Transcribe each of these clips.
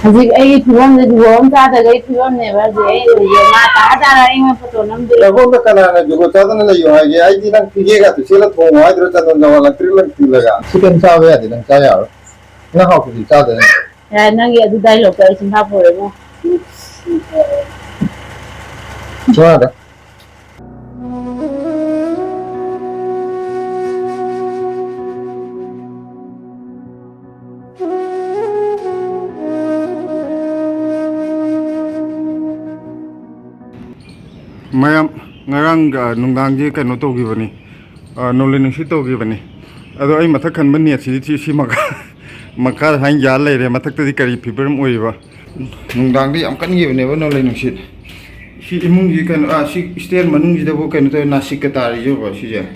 hꯧꯖꯤꯛ ꯑꯩꯒꯤ ꯐꯤꯕꯝꯁꯦ ꯖꯨꯒꯣꯠ ꯆꯥꯗꯒꯩ ꯐꯤꯕꯝꯅꯦꯕ ꯍꯧꯖꯤꯛ ꯑꯩ ꯍꯧꯖꯤꯛ ꯃꯥ ꯇꯥꯔ ꯑꯩꯉꯣꯟꯗ ꯐꯣꯇꯣ ꯅꯝꯗꯣꯏ ꯅꯪꯉꯣꯟꯗ ꯀꯅꯥꯅ ꯖꯨꯒꯣꯠ ꯆꯥꯗꯅ ꯂꯩꯌꯣ ꯍꯥꯏꯒꯦ ꯑꯩꯗꯤ ꯅꯪ ꯐꯤꯒꯦꯒꯥꯇꯣ ꯁꯦꯠꯂ ꯊꯣꯡꯉꯣ ꯍꯥꯏꯗ꯭ꯔꯣ ꯆꯟꯗꯣꯟ ꯆꯥꯎꯍꯜꯂꯒ ꯆꯤꯛꯀꯟ ꯆꯥꯕ ꯌꯥꯗꯦ ꯅꯪ ꯆꯥ ꯌꯥꯔꯣꯏ ꯅꯪ ꯍꯥꯎꯇ꯭ꯔꯗꯤ ꯆꯥꯗꯣꯏꯅꯦ ꯌꯥꯔꯦ ꯅꯪꯒꯤ ꯑꯗꯨ ꯗꯥꯏꯂꯣꯛꯇꯣ ꯑꯩ ꯆꯤꯟꯐꯥ ꯄꯨꯔꯦꯉꯣ ꯆꯥꯗ ꯃꯌꯥꯝ ꯉꯔꯥꯡ ꯅꯨꯡꯗꯥꯡꯁꯦ ꯀꯩꯅꯣ ꯇꯧꯈꯤꯕꯅꯤ ꯅꯣꯡꯂꯩ ꯅꯨꯡꯁꯤꯠ ꯇꯧꯈꯤꯕꯅꯤ ꯑꯗꯣ ꯑꯩ ꯃꯊꯛ ꯈꯟꯕ ꯅꯦꯠꯁꯤꯗꯤ ꯁꯤ ꯃꯈꯥꯗ ꯍꯥꯏꯅ ꯌꯥꯜ ꯂꯩꯔꯦ ꯃꯊꯛꯇꯗꯤ ꯀꯔꯤ ꯐꯤꯕꯝ ꯑꯣꯏꯔꯤꯕ ꯅꯨꯡꯗꯥꯡꯗꯤ ꯌꯥꯝ ꯀꯟꯈꯤꯕꯅꯦꯕ ꯅꯣꯡꯂꯩ ꯅꯨꯡꯁꯤꯠ ꯁꯤ ꯏꯃꯨꯡꯁꯤ ꯀꯩꯅꯣ ꯁꯤ ꯏꯁꯇꯦꯟ ꯃꯅꯨꯡꯁꯤꯗꯕꯨ ꯀꯩꯅꯣ ꯇꯧꯋꯦ ꯅꯥꯁꯤꯛꯀ ꯇꯥꯔꯤꯁꯦꯕ ꯁꯤꯁꯦ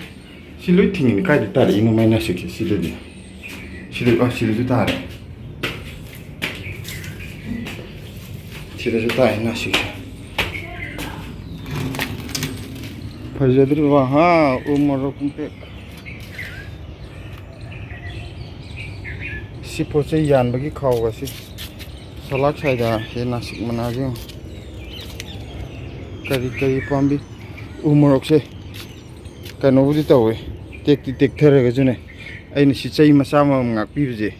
ꯁꯤ ꯂꯣꯏ ꯊꯤꯡꯉꯤꯅꯤ ꯀꯥꯏꯗ ꯇꯥꯔꯛꯏꯅꯣ ꯃꯥꯏ ꯅꯥꯁꯤꯛꯁꯦ ꯁꯤꯗꯗꯤ ꯁꯤꯗꯁꯨ ꯇꯥꯔꯦ ꯁꯤꯗꯁꯨ ꯇꯥꯏ ꯅꯥꯁꯤꯛꯁꯦ ꯐꯖꯗ꯭ꯔꯤꯕ ꯍꯥ ꯎ ꯃꯣꯔꯣꯛ ꯀꯨꯝꯄꯦꯛ ꯁꯤ ꯄꯣꯠ ꯆꯩ ꯌꯥꯟꯕꯒꯤ ꯈꯥꯎꯒꯁꯤ ꯁꯂꯥꯛ ꯁꯥꯏꯗ ꯁꯤ ꯅꯥꯁꯤꯛ ꯃꯅꯥꯁꯤ ꯀꯔꯤ ꯄꯥꯝꯕꯤ ꯎ ꯃꯣꯔꯣꯛꯁꯦ ꯀꯩꯅꯣꯕꯨꯗꯤ ꯇꯧꯋꯦ ꯇꯦꯛꯇꯤ ꯇꯦꯛꯊꯔꯒꯁꯨꯅꯦ ꯑꯩꯅ ꯁꯤ ꯆꯩ ꯃꯆꯥ ꯑꯃꯃꯝ ꯉꯥꯛꯄꯤꯕꯁꯦ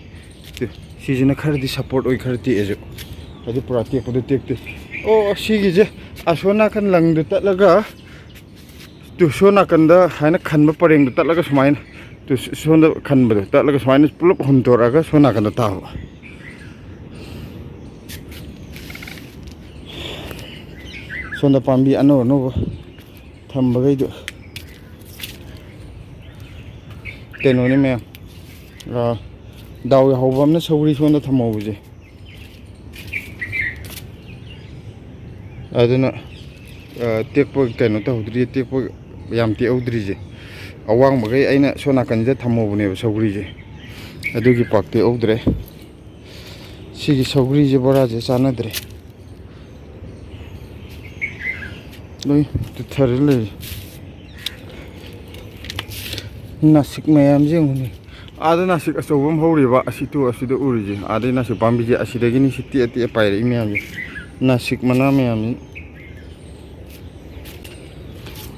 ꯁꯤꯁꯤꯅ ꯈꯔꯗꯤ ꯁꯞꯄꯣꯔꯠ ꯑꯣꯏ ꯈꯔ ꯇꯦꯛꯑꯁꯨ ꯑꯗꯨ ꯄꯨꯔꯥ ꯇꯦꯛꯄꯗꯨ ꯇꯦꯛꯇꯦ ꯑꯣ ꯁꯤꯒꯤꯁꯦ ꯑꯁꯣꯝ ꯅꯥꯀꯟ ꯂꯪꯗꯨ ꯇꯠꯂꯒ ꯁꯣꯝ ꯅꯥꯀꯟꯗ ꯍꯥꯏꯅ ꯈꯟꯕ ꯄꯔꯦꯡꯗꯣ ꯇꯠꯂꯒ ꯁꯨꯃꯥꯏꯅ ꯁꯣꯝꯗ ꯈꯟꯕꯗꯣ ꯇꯠꯂꯒ ꯁꯨꯃꯥꯏꯅ ꯄꯨꯂꯞ ꯍꯨꯟꯗꯣꯔꯛꯑꯒ ꯁꯣꯝ ꯅꯥꯀꯟꯗ ꯇꯥꯕ ꯁꯣꯝꯗ ꯄꯥꯝꯕꯤ ꯑꯅꯧ ꯑꯅꯧꯕ ꯊꯝꯕꯈꯩꯗꯣ ꯀꯩꯅꯣꯅꯤ ꯃꯌꯥꯝ ꯗꯥꯎ ꯌꯥꯍꯧꯕ ꯑꯃꯅ ꯁꯧꯒ꯭ꯔꯤ ꯁꯣꯝꯗ ꯊꯝꯍꯧꯕꯁꯦ ꯑꯗꯨꯅ ꯇꯦꯛꯄ ꯀꯩꯅꯣ ꯇꯧꯍꯧꯗ꯭ꯔꯤ ꯇꯦꯛꯄ ꯌꯥꯝ ꯇꯦꯛꯍꯧꯗ꯭ꯔꯤꯁꯦ ꯑꯋꯥꯡꯕꯈꯩ ꯑꯩꯅ ꯁꯣꯝ ꯅꯥꯀꯟꯁꯤꯗ ꯊꯝꯍꯧꯕꯅꯦꯕ ꯁꯧꯒ꯭ꯔꯤꯁꯦ ꯑꯗꯨꯒꯤ ꯄꯥꯛ ꯇꯦꯛꯍꯧꯗ꯭ꯔꯦ ꯁꯤꯒꯤ ꯁꯧꯒ꯭ꯔꯤꯁꯦ ꯕꯣꯔꯥꯁꯦ ꯆꯥꯟꯅꯗ꯭ꯔꯦ ꯂꯣꯏ ꯇꯨꯊꯔ ꯂꯩꯔꯤ ꯅꯥꯁꯤꯛ ꯃꯌꯥꯝꯁꯦ ꯌꯦꯡꯉꯨꯅꯦ ꯑꯥꯗ ꯅꯥꯁꯤꯛ ꯑꯆꯧꯕ ꯑꯃ ꯍꯧꯔꯤꯕ ꯑꯁꯤꯗ ꯎꯔꯤꯁꯦ ꯑꯥꯗꯩ ꯅꯥꯁꯤꯛ ꯄꯥꯝꯕꯤꯁꯦ ꯑꯁꯤꯗꯒꯤꯅꯤ ꯁꯤ ꯇꯦꯛꯑ ꯇꯦꯛꯑ ꯄꯥꯏꯔꯛꯏ ꯃꯌꯥꯝꯁꯦ ꯅꯥꯁꯤꯛ ꯃꯅꯥ ꯃꯌꯥꯝꯁꯤ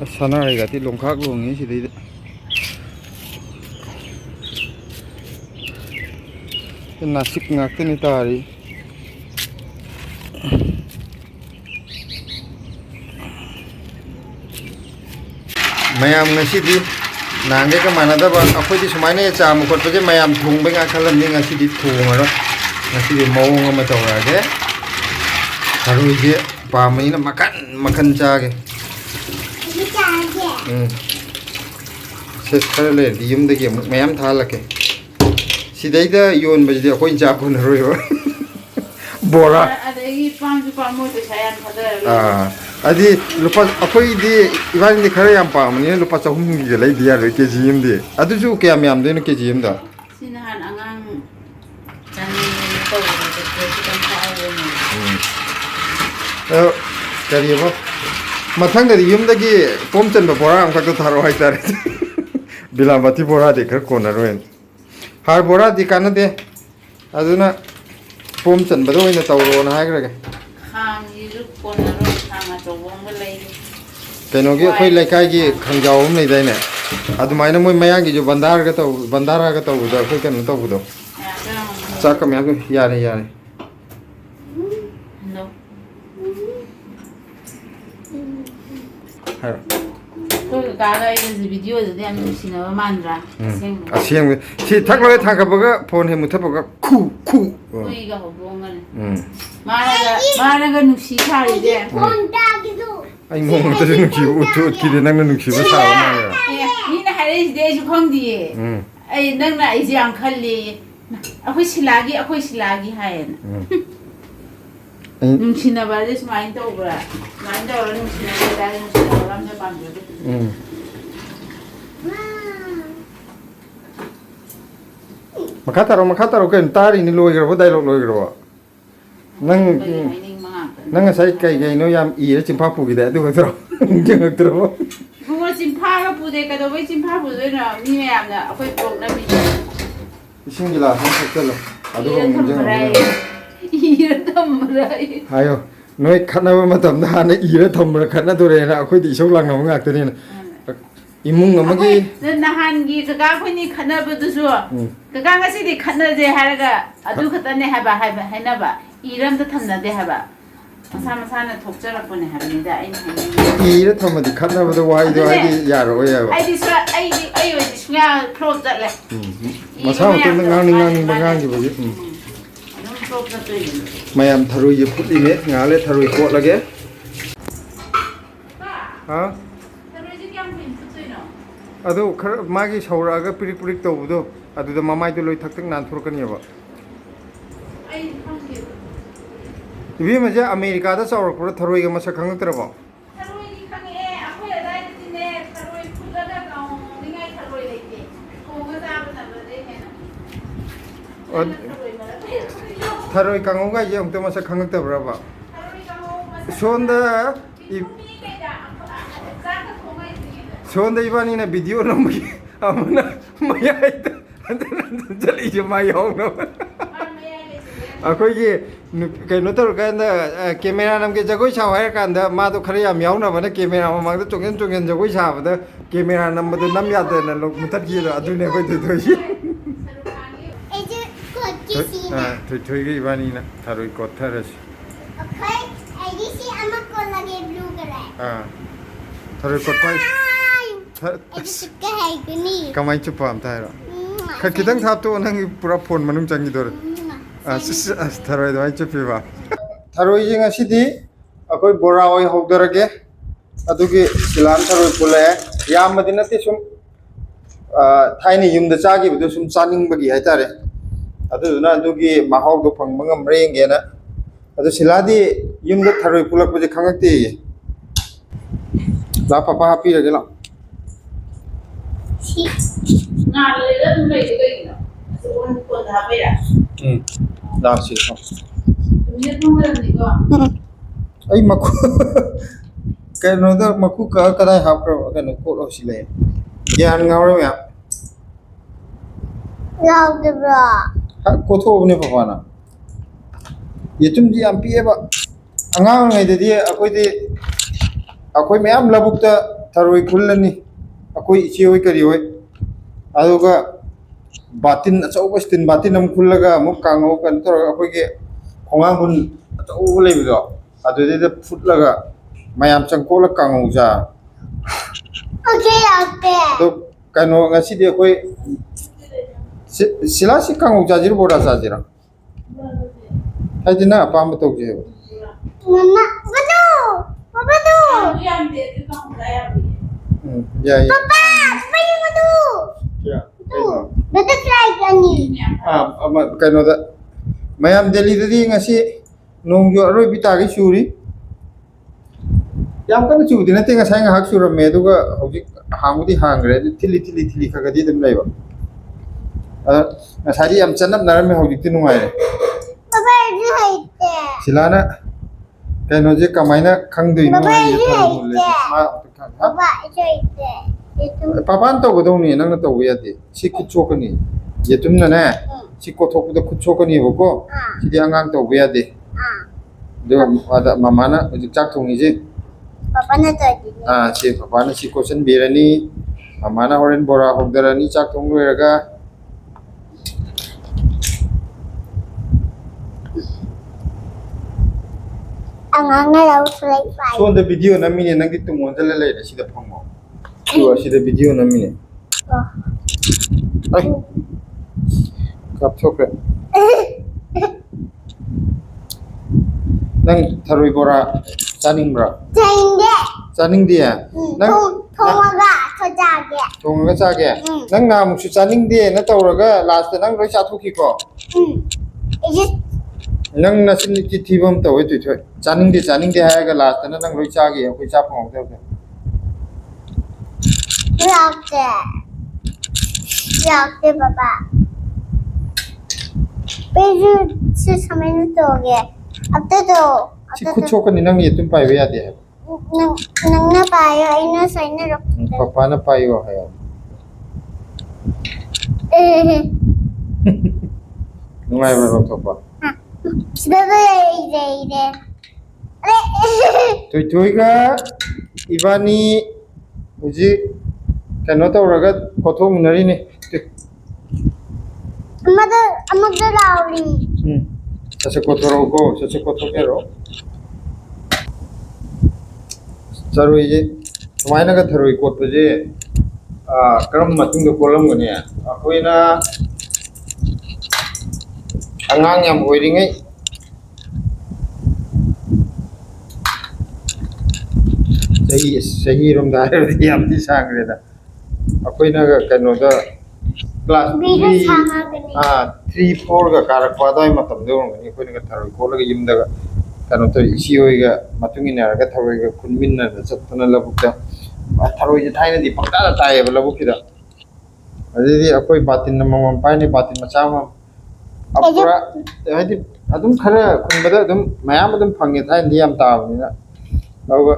ꯑꯁ ꯁꯅꯥꯔꯩꯒꯗꯤ ꯂꯣꯡꯈꯥꯛ ꯂꯣꯡꯉꯤ ꯁꯤꯗꯩꯗ ꯅꯥꯁꯤꯛ ꯉꯥꯛꯇꯅꯤ ꯇꯥꯔꯤ ꯃꯌꯥꯝ ꯉꯁꯤꯗꯤ ꯅꯍꯥꯟꯒꯩꯒ ꯃꯥꯟꯅꯗꯕ ꯑꯩꯈꯣꯏꯗꯤ ꯁꯨꯃꯥꯏꯅ ꯆꯥꯝꯕ ꯈꯣꯠꯄꯁꯦ ꯃꯌꯥꯝ ꯊꯣꯡꯕꯩ ꯉꯥꯛ ꯈꯜꯂꯝꯅꯤ ꯉꯁꯤꯗꯤ ꯊꯣꯡꯉꯔꯣꯏ ꯉꯁꯤꯗꯤ ꯃꯑꯣꯡ ꯑꯃ ꯇꯧꯔꯛꯑꯒꯦ ꯊꯔꯣꯏꯁꯦ ꯄꯥꯝꯕꯅꯤꯅ ꯃꯈꯟ ꯃꯈꯟ ꯆꯥꯒꯦ ꯁꯦꯁ ꯈꯔ ꯂꯩꯔꯗꯤ ꯌꯨꯝꯗꯒꯤ ꯑꯃꯨꯛ ꯃꯌꯥꯝ ꯊꯥꯍꯜꯂꯛꯀꯦ ꯁꯤꯗꯩꯗ ꯌꯣꯟꯕꯁꯤꯗꯤ ꯑꯩꯈꯣꯏꯅ ꯆꯥ ꯀꯣꯟꯅꯔꯣꯏꯕ ꯕꯣꯔꯥ ꯑꯗꯒꯤ ꯄꯥꯝꯁꯨ ꯄꯥꯝꯃꯣꯏ ꯄꯩꯁꯥ ꯌꯥꯝ ꯊꯥꯗꯔꯒ ꯍꯥꯏꯗꯤ ꯂꯨꯄꯥ ꯑꯩꯈꯣꯏꯗꯤ ꯏꯕꯥꯅꯤꯗꯤ ꯈꯔ ꯌꯥꯝ ꯄꯥꯝꯕꯅꯤꯅ ꯂꯨꯄꯥ 300ꯒꯤꯁꯦ ꯂꯩꯗꯤ ꯌꯥꯔꯣꯏ ꯀꯦꯖꯤ ꯑꯃꯗꯤ ꯑꯗꯨꯁꯨ ꯀꯌꯥꯝ ꯌꯥꯝꯗꯣꯏꯅꯣ ꯀꯦꯖꯤ ꯑꯃꯗ ꯁꯤ ꯅꯍꯥꯟ ꯑꯉꯥꯡ ꯆꯥꯅꯤꯡꯉꯦꯅ ꯇꯧꯕꯗ ꯈꯤꯇꯪ ꯊꯥꯛꯑꯒ ꯀꯔꯤꯕ ꯃꯊꯪꯗꯗꯤ ꯌꯨꯝꯗꯒꯤ ꯄꯣꯝ ꯆꯟꯕ ꯕꯣꯔꯥ ꯑꯃꯈꯛꯇ ꯊꯥꯔꯛꯑꯣ ꯍꯥꯏꯇꯥꯔꯦ ꯕꯤꯂꯥꯃꯇꯤ ꯕꯣꯔꯥꯗꯤ ꯈꯔ ꯀꯣꯟꯅꯔꯣꯏꯅ ꯍꯥꯔ ꯕꯣꯔꯥꯗꯤ ꯀꯥꯟꯅꯗꯦ ꯑꯗꯨꯅ ꯄꯣꯝ ꯆꯟꯕꯗ ꯑꯣꯏꯅ ꯇꯧꯔꯣꯅ ꯍꯥꯏꯈ꯭ꯔꯒꯦ ꯈꯥꯡꯁꯤꯁꯨ ꯀꯣꯟꯅꯔꯣꯏ ꯈꯥꯡ ꯑꯆꯧꯕ ꯑꯃꯒ ꯂꯩꯒꯦ ꯀꯩꯅꯣꯒꯤ ꯑꯩꯈꯣꯏ ꯂꯩꯀꯥꯏꯒꯤ ꯈꯥꯡꯖꯥꯎ ꯑꯃ ꯂꯩꯗꯥꯏꯅꯦ ꯑꯗꯨꯃꯥꯏꯅ ꯃꯣꯏ ꯃꯌꯥꯡꯒꯤꯁꯨ ꯕꯟꯗꯥꯔꯒ ꯇꯧꯕꯗꯣ ꯑꯩꯈꯣꯏ ꯀꯩꯅꯣ ꯇꯧꯕꯗꯣ ꯆꯥꯛꯀ ꯃꯌꯥꯝ ꯌꯥꯔꯦ ꯑꯩꯈꯣꯏ ꯀꯀꯥꯒ ꯑꯩꯒꯁꯦ ꯚꯤꯗꯤꯑꯣꯗꯗꯤ ꯌꯥꯝ ꯅꯨꯡꯁꯤꯅꯕ ꯃꯥꯟꯗ꯭ꯔꯥ ꯑꯁꯦꯡꯕ ꯁꯤ ꯊꯛꯂꯒ ꯊꯥꯡꯒꯠꯄꯒ ꯐꯣꯟ ꯍꯦꯛ ꯃꯨꯠꯊꯠꯄꯒ ꯍꯨꯏꯒ ꯍꯧꯗꯣꯡꯒꯅꯤ ꯃꯥꯅꯒ ꯅꯨꯡꯁꯤ ꯁꯥꯔꯤꯁꯦ ꯑꯩ ꯅꯣꯡꯃꯇꯁꯨ ꯅꯨꯡꯁꯤꯕ ꯎꯠꯈꯤꯗꯦ ꯅꯪꯅ ꯅꯨꯡꯁꯤꯕ ꯁꯥꯕ ꯃꯥꯜꯂꯦ ꯃꯤꯅ ꯍꯥꯏꯔꯛꯏꯁꯤꯗꯤ ꯑꯩꯁꯨ ꯈꯪꯗꯤꯌꯦ ꯑꯩ ꯅꯪꯅ ꯑꯩꯁꯦ ꯌꯥꯝ ꯈꯜꯂꯤ ꯑꯩꯈꯣꯏ ꯁꯤꯂꯥꯒꯤ ꯍꯥꯏꯌꯦꯅ ꯅꯨꯡꯁꯤꯅꯕꯁꯦ ꯁꯨꯃꯥꯏꯅ ꯇꯧꯕ꯭ꯔꯥ ꯁꯨꯃꯥꯏꯅ ꯇꯧꯔꯒ ꯅꯨꯡꯁꯤꯅꯕ ꯑꯝꯇ ꯄꯥꯝꯖꯗꯦ ꯃꯈꯥ ꯇꯥꯔꯣ ꯀꯩꯅꯣ ꯇꯥꯔꯤꯅꯤ ꯂꯣꯏꯈ꯭ꯔꯕꯣ ꯗꯥꯏꯂꯣग ꯂꯣꯏꯈ꯭ꯔꯕꯣ ꯅꯪ ꯉꯁꯥꯏ ꯀꯩꯅꯣ ꯌꯥꯝ ꯏꯔ ꯆꯤꯟꯐꯥ ꯄꯨꯈꯤꯗꯥꯏ ꯑꯗꯨ ꯈꯛꯇꯔꯣ ꯅꯤꯡꯁꯤꯡꯉꯛꯇ꯭ꯔꯕꯣ ꯏꯕꯨꯡꯉꯣ ꯆꯤꯟꯐꯥꯒ ꯄꯨꯗꯦ ꯀꯩꯗꯧꯕꯩ ꯆꯤꯟꯐꯥ ꯄꯨꯗꯣꯏꯅꯣ ꯃꯤ ꯃꯌꯥꯝꯅ ꯑꯩꯈꯣꯏ ꯄꯣꯛꯅꯕꯤꯗ ꯏꯁꯤꯡ ꯒꯤꯂꯥꯁ ꯑꯃ ꯊꯛꯆꯜꯂꯣ ꯑꯗꯨꯒ ꯊꯝꯈ꯭ꯔꯦ ꯏꯔ ꯊꯝꯕ꯭ꯔꯥ hayo noi khanaba matam da hana ira thomra khana dore na akhoi di isau langnama ngakta ne imung amagi nahangi kaga khoni khanabdusu kaga ngasi di khanaje haraga adu khatane haba hainaba iram da thamna de haba masa masa na thokjarapone habni da ai ira thamadi khanaba da wai do ai yaro ya ba ai di sa ai oi suya crop jatle masa to ngang bangang gi ba mayam tharui je phutli ne ngale tharui ko lage ha tharui ji kyam pin phutsoino adu khar magi saura ga pirik pirik to budo adu da mamai to loi thak thak nan thur kan yaba ai khangge ibi ma ja america da saur ko tharui ga masa khang tra ba tharui ji khange akhoi adai ti ne tharui phutlaga kaung ningai tharui leite ko ga sa ba na de hena tharoi kangau ga je amta masa khang ta bra ba sonda sonda ibani na video no mai amana maya ita antan jali je mai ho no akhoi ge kai no tar ka na camera nam ke jagoi sa hai kan da ma to khare yam yaw na ba na camera ma mang da chongen jagoi sa ba da camera nam ba da nam ya da na lok mutat gi da adu ne koi to ji Thôi cái Ivani nè, thà rồi cột thà rồi. Okay, I see I'm not gonna get blue color. Thà rồi cột quay. I just cái hay cái này. Kamai chụp phàm thà rồi. Khai kitang tháp to nang pura phone manung changi dor. Thà rồi doi chụp va. Thà rồi jing asidi, akoi bora oi hokdarage. Adugi silam thà rồi pula. Yam madina te sum thai ni yum da chagi bu sum chaning bagi hai tare. ꯑꯗꯨꯗꯨꯅ ꯑꯗꯨꯒꯤ ꯃꯍꯥꯎꯗꯣ ꯐꯪꯕ ꯉꯝꯕ꯭ꯔꯥ ꯌꯦꯡꯒꯦꯅ ꯑꯗꯨ ꯁꯤꯂꯥꯗꯤ ꯌꯨꯝꯗ ꯊꯔꯣꯏ ꯄꯨꯂꯛꯄꯁꯦ ꯈꯪꯉꯛꯇꯦꯌꯦ ꯂꯥ ꯄꯄꯥ ꯍꯥꯞꯄꯤꯔꯒꯦ ꯂꯥꯎ ꯉꯥ ꯂꯩꯔ ꯑꯗꯨꯝ ꯂꯩꯔꯤ ꯀꯩꯒꯤꯅꯣ ꯑꯣꯟ ꯀꯣꯟꯗ ꯍꯥꯞꯄꯩꯔꯥ ꯂꯥꯎ ꯁꯤ ꯃꯤꯅꯠ ꯊꯣꯡꯒꯗꯕꯅꯤꯀꯣ ꯑꯩ ꯃꯈꯨ ꯀꯩꯅꯣꯗ ꯃꯈꯨ ꯀꯛꯑ ꯀꯗꯥꯏ ꯍꯥꯞꯈ꯭ꯔꯕ ꯀꯩꯅꯣ ꯀꯣꯠꯂꯣ ꯁꯤ ꯂꯩ ꯒ꯭ꯌꯥꯟ ꯉꯥꯎꯔꯦ ꯃꯌꯥꯝ Louder. ꯀꯣꯊꯣꯛꯑꯕꯅꯦ ꯄꯄꯥꯅ ꯌꯦꯇꯨꯝꯗꯤ ꯌꯥꯝ ꯄꯤꯑꯦꯕ ꯑꯉꯥꯡ ꯑꯣꯏꯔꯤꯉꯩꯗꯗꯤ ꯑꯩꯈꯣꯏ ꯃꯌꯥꯝ ꯂꯧꯕꯨꯛꯇ ꯊꯔꯣꯏ ꯈꯨꯜꯂꯅꯤ ꯑꯩꯈꯣꯏ ꯏꯆꯦ ꯍꯣꯏ ꯀꯔꯤ ꯍꯣꯏ ꯑꯗꯨꯒ ꯕꯥꯇꯤꯟ ꯑꯆꯧꯕ ꯁ꯭ꯇꯤꯟ ꯕꯥꯇꯤꯟ ꯑꯃ ꯈꯨꯜꯂꯒ ꯑꯃꯨꯛ ꯀꯥꯡꯉꯧ ꯀꯩꯅꯣ ꯇꯧꯔꯒ ꯑꯩꯈꯣꯏꯒꯤ ꯈꯣꯡꯉꯥꯡꯕꯨꯟ ꯑꯆꯧꯕ ꯂꯩꯕꯗꯣ ꯑꯗꯨꯗꯩꯗ ꯐꯨꯠꯂꯒ ꯃꯌꯥꯝ ꯆꯪꯀꯣꯠꯂ ꯀꯥꯡꯉꯧ ꯆꯥ Okay, out there. ꯑꯗꯣ ꯀꯩꯅꯣ ꯉꯁꯤꯗꯤ ꯑꯩꯈꯣꯏ ꯁꯤꯂꯥꯁꯤ ꯀꯥꯡꯉꯧ ꯆꯥꯁꯤꯔ ꯕꯣꯔꯥ ꯆꯥꯁꯤꯔ ꯍꯥꯏꯗꯤ ꯅꯪ ꯑꯄꯥꯝꯕ ꯇꯧꯁꯦꯕ Mama, Madu. ꯌꯥꯏ Papa, Madu, Madu. Butterfly bunny. ꯀꯩꯅꯣꯗ ꯃꯌꯥꯝ ꯗꯦꯜꯂꯤꯗꯗꯤ ꯉꯁꯤ ꯅꯣꯡꯖꯨ ꯑꯔꯣꯏꯕꯤ ꯇꯥꯒꯩ ꯆꯨꯔꯤ ꯌꯥꯝ ꯀꯟꯅ ꯆꯨꯕꯗꯤ ꯅꯠꯇꯦ ꯉꯁꯥꯏ ꯉꯥꯏꯍꯥꯛ ꯆꯨꯔꯝꯃꯦ ꯑꯗꯨꯒ ꯍꯧꯖꯤꯛ ꯍꯥꯡꯕꯨꯗꯤ ꯍꯥꯡꯈ꯭ꯔꯦ ꯑꯗꯨ ꯊꯤꯜꯂꯤ ꯈꯔ ꯈꯔꯗꯤ ꯑꯗꯨꯝ ꯂꯩꯕ ꯑꯗ ꯉꯁꯥꯏꯗꯤ ꯌꯥꯝ ꯆꯅꯞꯅꯔꯝꯃꯦ ꯍꯧꯖꯤꯛꯇꯤ ꯅꯨꯡꯉꯥꯏꯔꯦ Papa, I hate that. ꯁꯤꯂꯥꯅ ꯀꯩꯅꯣꯁꯦ ꯀꯃꯥꯏꯅ ꯈꯪꯗꯣꯏꯅꯣ Papa, I hate that. ꯄꯥꯄꯥꯅ ꯇꯧꯒꯗꯧꯅꯤ ꯅꯪꯅ ꯇꯧꯕ ꯌꯥꯗꯦ ꯁꯤ ꯈꯨꯠ ꯁꯣꯛꯀꯅꯤ ꯌꯦꯇꯨꯝꯅꯅꯦ ꯁꯤ ꯀꯣꯊꯣꯛꯄꯗ ꯈꯨꯠ ꯁꯣꯛꯀꯅꯦꯕꯀꯣ ꯁꯤꯗꯤ ꯑꯉꯥꯡ ꯇꯧꯕ ꯌꯥꯗꯦ ꯑꯗꯨꯒ ꯃꯃꯥꯅ ꯍꯧꯖꯤꯛ ꯆꯥꯛ ꯊꯣꯡꯉꯤꯁꯦ Papa, na tadi. ꯁꯤ ꯄꯥꯄꯥꯅ ꯁꯤ ꯀꯣꯠꯁꯟꯕꯤꯔꯅꯤ ꯃꯃꯥꯅ ꯍꯣꯔꯦꯟ ꯕꯣꯔꯥ ꯍꯧꯗꯔꯅꯤ ꯆꯥꯛ ꯊꯣꯡ ꯂꯣꯏꯔꯒ Ang ngalaw fly fly. ꯁꯣꯟꯗ ꯚꯤꯗꯤꯑꯣ ꯅꯝꯃꯤꯅꯦ ꯅꯪꯗꯤ ꯇꯨꯡꯑꯣꯟꯖꯜꯂ ꯂꯩꯔꯦ ꯁꯤꯗ ꯐꯪꯃꯣ ꯁꯤꯗ ꯚꯤꯗꯤꯑꯣ ꯅꯝꯃꯤꯅꯦ ꯑꯩ ꯀꯥꯞꯊꯣꯛꯈ꯭ꯔꯦ ꯅꯪ ꯊꯔꯣꯏ ꯕꯣꯔꯥ ꯆꯥꯅꯤꯡꯕ꯭ꯔꯥ Jengge. ಚಾನಿಂಗ್ದಿ ನಂ Thongba thojage. ಥೋಂಗಾ ಚಾಗೆ ನಂ ನಾಮುಕ್ಸು ಚಾನಿಂಗ್ದಿ ನ ತೌರಗ ಲಾಸ್ಟ್ ನಂ ಲೋಯ್ ಚಾಥೋಕಿಕೋ nang nasin ti thibam tawai tu thoi chaning de ha ga last na nang loi cha ge koi cha phang de Yakte papa. Peju se samay na to ge. Abto to. si khu chok ni nang ye tum pai ba ya de Nang na payo ay na say na rok. papa na pai yo ha ya nungai ba ro to pa Tui tui ka ibani uji kano tawraga kothong ni. Amada lauri. Sase kothoro ko sase kothokero. Charoi je sumaina ka tharoi kotpa je karam matung da kolam gani akoina angang yam oiringai sahi rom da yam ti sangreda akoina ga kano da class 3 4 ga karak padai matam de ngani akoina ga tharoi kolaga yimda ga kano to isi oiga matungina ga tharoi ga kunminna da chatna labukta tharoi je thaina di pangta tae labukida adidi akoi batin namam paine batin machama apura hadi adum khara khunbada adum mayam adum phange thain di am taabnina lawa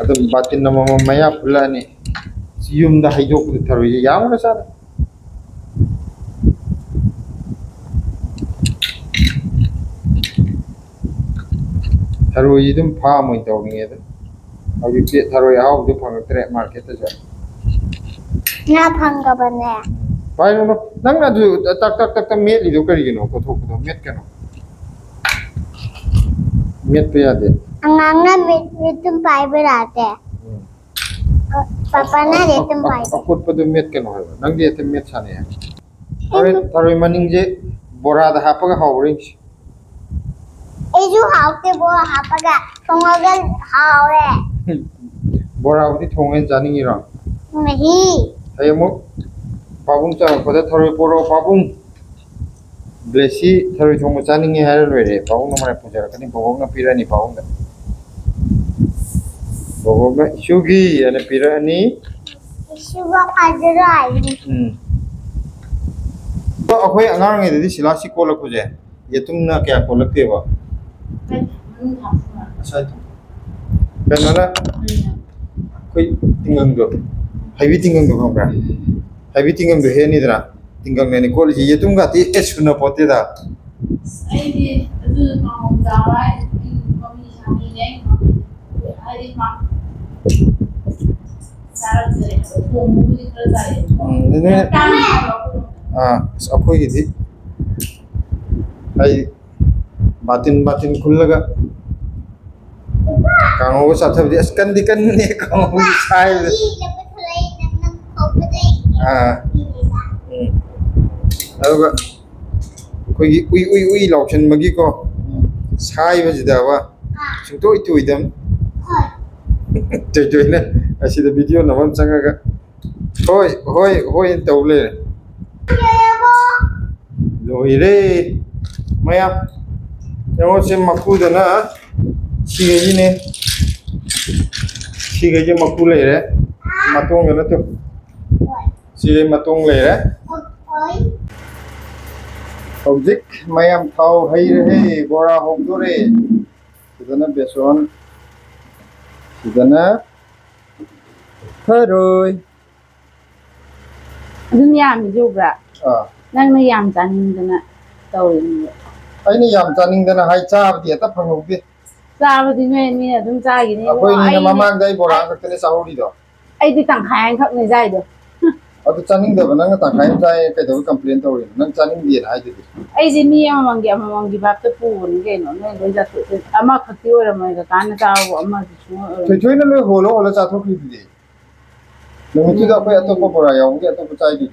adum batin namam maya phulani yumda haidok tharoi yamuna sa tharoi dum pha moi tawninge da abi pe tharoi haw du phangatre market ta ja Na phangabane. pai no nang na du tak met li do kari no ko thok do met kano met pe ade Anganga metum pai berate. Papa na metum pai. akut pa do met kano nang de te met sane tharoi maning je bora da hapaga hawring Eju haute bo hapaga thongagal hawe. bora udi thongen janingi ra Nahi. ayamo pabung cha pada tharoi poro pabung blesi tharoi thong janingi har loire pabung na mare puja kani pabung na pirani pabung da pabung na shugi ane pirani Shuba kadrai. तो अखोई अंगांग ने दि सिलासी कोलक पुजे ये तुमना क्या कोलक के बा अच्छा तो कनना कोई तिंगंग दो हाईवी तिंगंग दो खंबरा हाईवी तिंगंग दो हे निदरा तिंगंग ने कोल ये तुम गाती ए सुना पोते दा ai đi từ phòng giáo ấy có bị sao đi đấy ai đi mặc salak rồi thongba đi कर जाए ने अखोई की थी आई बातिन खुलगा कांगो साथ भी अस्कन दिकन ने कांगो साइ अदुगा कोई उई लॉक्शन मगी को साइ बजिदावा सुंतोय तुइदम तोयना असिदा वीडियो नमम संगागा होय तौले लोइरे मया यङो से मकुदना सिगेजिने सिगेजे मकु लेरे मतोंग न तो सिगे मतोंग लेरे object mayam thau hai re bora hongdore sidana beson sidana tharoi adum yam jubra nang na yam janingdana tawrini aini yam janingdana hai chaabdi ta phangogdi चाबदी में मी अदुम चागिनी अखोई नि ममांग दai bora खक्तने चाहोडी दो ai di tang khai khak ne jai do अदु चानिंगदब नंग ताखाय जाय कइदो complain तौरि नंग चानिंगदि हाय दि ai ji mi amang gi bap to pu ni ge no ne lo ja to ama khati ora mai ga kan ta wo ama su थोइ थोइ न लोय होलो होलो चाथोखि दि नमिति दा कोइ अतो बरा याउ के अतो चाइ दि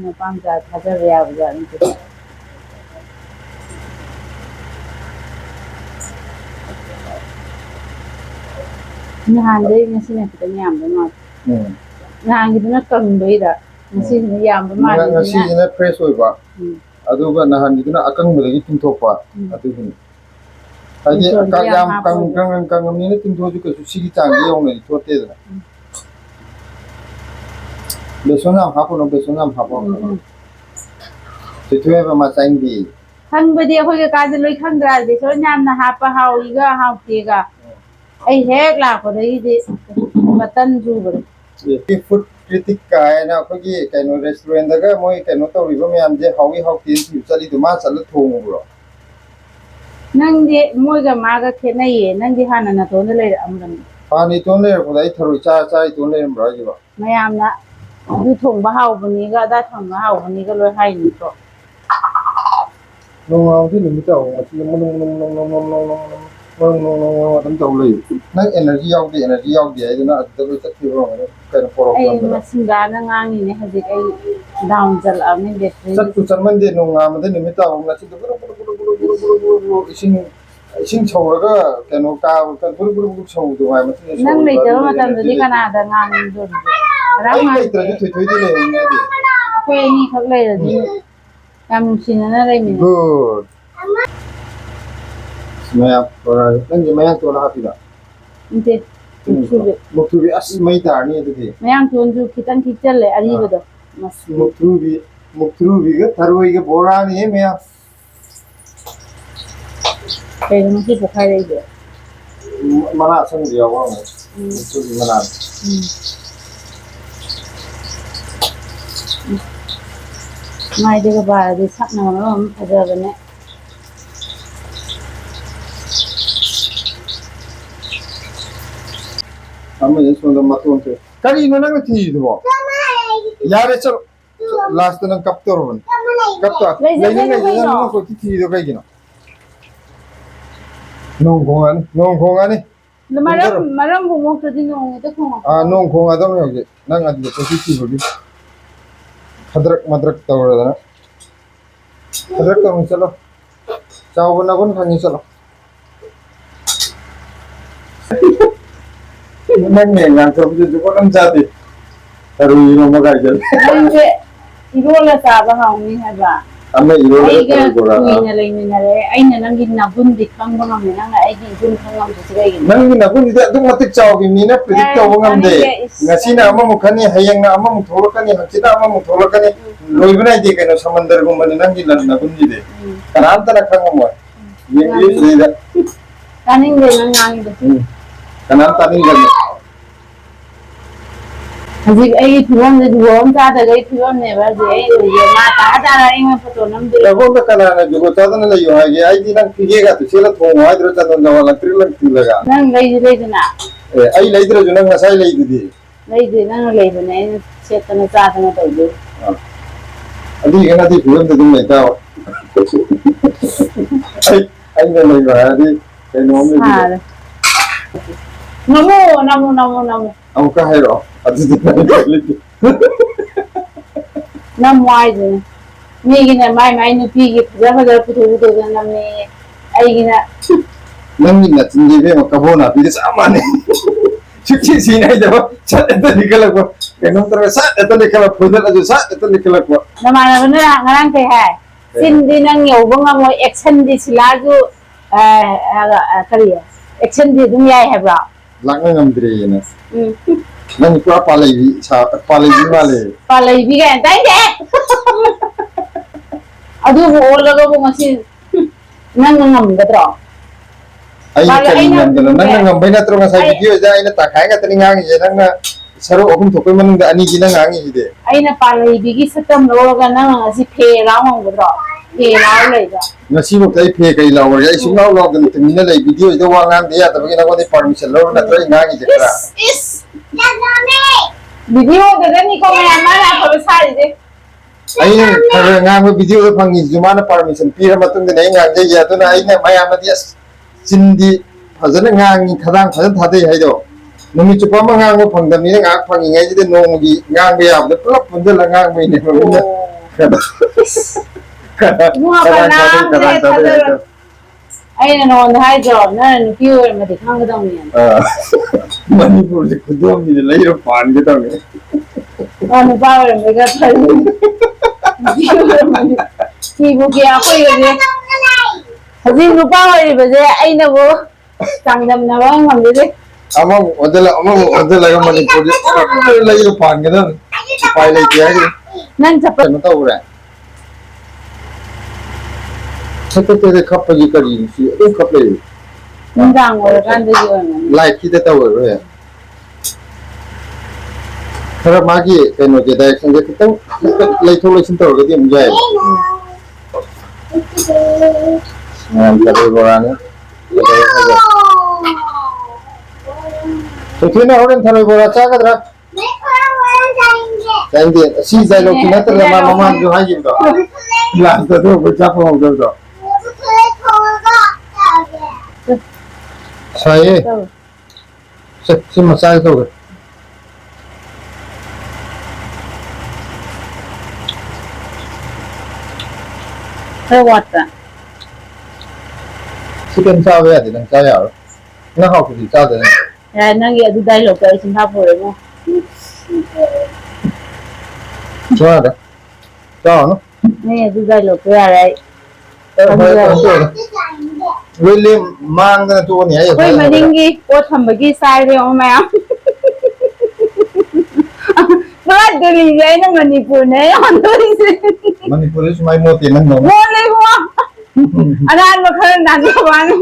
ne pam ja thaja ya bu ja ni nhan dei ngasi ne ta nyam do ma nhan gi na kang dei da ngasi ne yam ba ma nga si ne fresh oiba aduga nahan gi na akang budagi tingthokpa adugi haji ka yam kang ni ne tingthoju ka su sigi chang gi yong ne thote da besonam hapo no besonam hapo titwe ba ma chang gi khang ba de khoi ga ka de loi khang dra de so nyam na ha pa hau i ga hau te ga ai hek la ko dei de batan ju ba food critic guy na akogi kaino restaurant daga moi kaino tawriba mayam je hawi hawti ti chali du ma chala thong bro Nangdi moiga maga khenai nangdi hana na ton le amram pani ton le ko dai tharu cha cha ton le bro ji ba mayamna adu thongba haubani ga da thongba haubani ga loi hai ni to nong au ti ni ta o ma ti nong tam taw le nang energy yaw de ai na da lo chat ti bro kaino poro ai masinga na ngangi ne hajik ai down jal amni battery chat tu chan man de nong ma de ni ta o na chi ising chawraga kaino ka buru chaw do ai ma ti nang nei ta ma tam di kana da ngang do ram ma ai tra ji thoi di le ni de ko ni khak lai da di kam sin na lai mi good maya ora nang ji maya to la hapi da inte chube muktubi as mai tar ni de mayang chon ju kitan ki chal le ari ba do mas muktubi ga taroi ga bora ni maya kai ma ki pokhai dai de mana sang dia wa muktubi mana mai de ga ba de sak na ma aja ba ne amma yeso da maton te kari no nang thi do yare chalo last nang kap to ron kap to lai ni na ko thi do kai gina nong khong ani maram bu mo to di no de khong nong khong adam yo ge nang adi ko thi ho gi madrak tawra da madrak to chalo chaw na gon khangi chalo nang ne ngang to ju ko nam jati taru no magai jal nge irola sa ba ha mi ha ba amma iro ai la ga ko ra kui na lai na re ai na nang gin na bun di khang ba ngam na ai gi bun khang ngam su ga gi nang na kun ida dum matik chaw gi ni na predict to ngam de ngasi na amma mukhani hayang na amma mutholakani hakina amma mutholakani loibna de kano samandar gum man nang gi lan na kun ji de karanta na khang mo ye da kaning de nang ngang de kanan taning ga hajik ai thuam de duom ta da gai thuam ne ba je ai ye ma ta ra ai ma photo nam de la go ka kana na jo ta na la yo ha ge ai di nang phige ga tu sela thong wa dro ta na wala tri lang ti laga nang lai na ai lai dro jo nang ngasai lai di lai de nang lai ba ne set na cha ta na to de adi ga na di film de dum ne ta ai na lai ba di kai no me di namo au ka hai ro adi di na li nam wai de mi gi na mai nu pi gi ja ba pu thu de nam ne ai gi na nang ni na tin de be ma ka bo na bi de sa ma ne chukchi si nai da sa ta nikala ko kai no tra sa ta nikala ko da jo sa ta nikala ko nama na na ngarang kai hai sin di nang yau ba ngam action di sila ju kariya action di dum yai hai ba lak na ngam dire na nang ko pa lai bi sa pa lai bi ma le palai bi ga dai de adu bo la ga bo ngasi nang ngam ga tro ai ka ni ngam da nang ngam bai na tro nga sai video da ai na ta khai ga tani ngang ye nang na saru akum thokoi manung da ani gi na ngang yi de ai na palai bi gi satam ro ga nang ngasi phe ra hong ga tro phe ra lai ga ngasi mo kai phe kai law ai sung law law gan tin na lai video da wa ngang de ya ta ba gi na ko de permission law na tro ngang yi de kra is video ga ni ko ma ma na ko sa de ai ta ngang ba video da phangi juma na permission pi ra matung de nei ngang je ya to na ai na mayam na dia cindi phajana ngang khadang phajan thade hai do numi chupa ma ngang mo phangdam ni nga phangi ngai ji de nong gi ngang be ya de pulap punjal la ngang mai ne ba mua ba na de ai na no hai jo na nu pi o ma de khang ga dong ni manipur de khudom ni lai ro pan ge dong na nu ba wa me ga thai ki bu ki a ko yo de haji nu ba wa ri ba je ai na bo tang dam na ba ngam de ama odela ga manipur de lai ro pan ge dong pai lai ke ai nang chap no ta ura sate te khap ji kari si e khap le nang dang wa kan de yo na like ki de ta ura खरा मागी कनो जे direction जे खितंग लेथो लेसिन तौरगदि अमु जाय थरोय बोराने तो थोना होरेन थरोय बोरा चागद्रा जाएंगे सी dialogue की नतर मा मामा जो हाइजिबो last तो बच्चा फोंदो साये से मसाज तो Water. chicken sao vậy thì đừng sao vậy nó học thì sao đấy Ya, nang ya du dai lo ka Singapore mo. sao đấy sao nó Nang ya du dai lo ka rai. William mang cái chỗ này vậy Koi maningi ko thambagi sai re o ma. Ba dili jai na Manipur ne on doi. Manipur is my moti man no Mo le mo. Anan mo khar nan ba ni.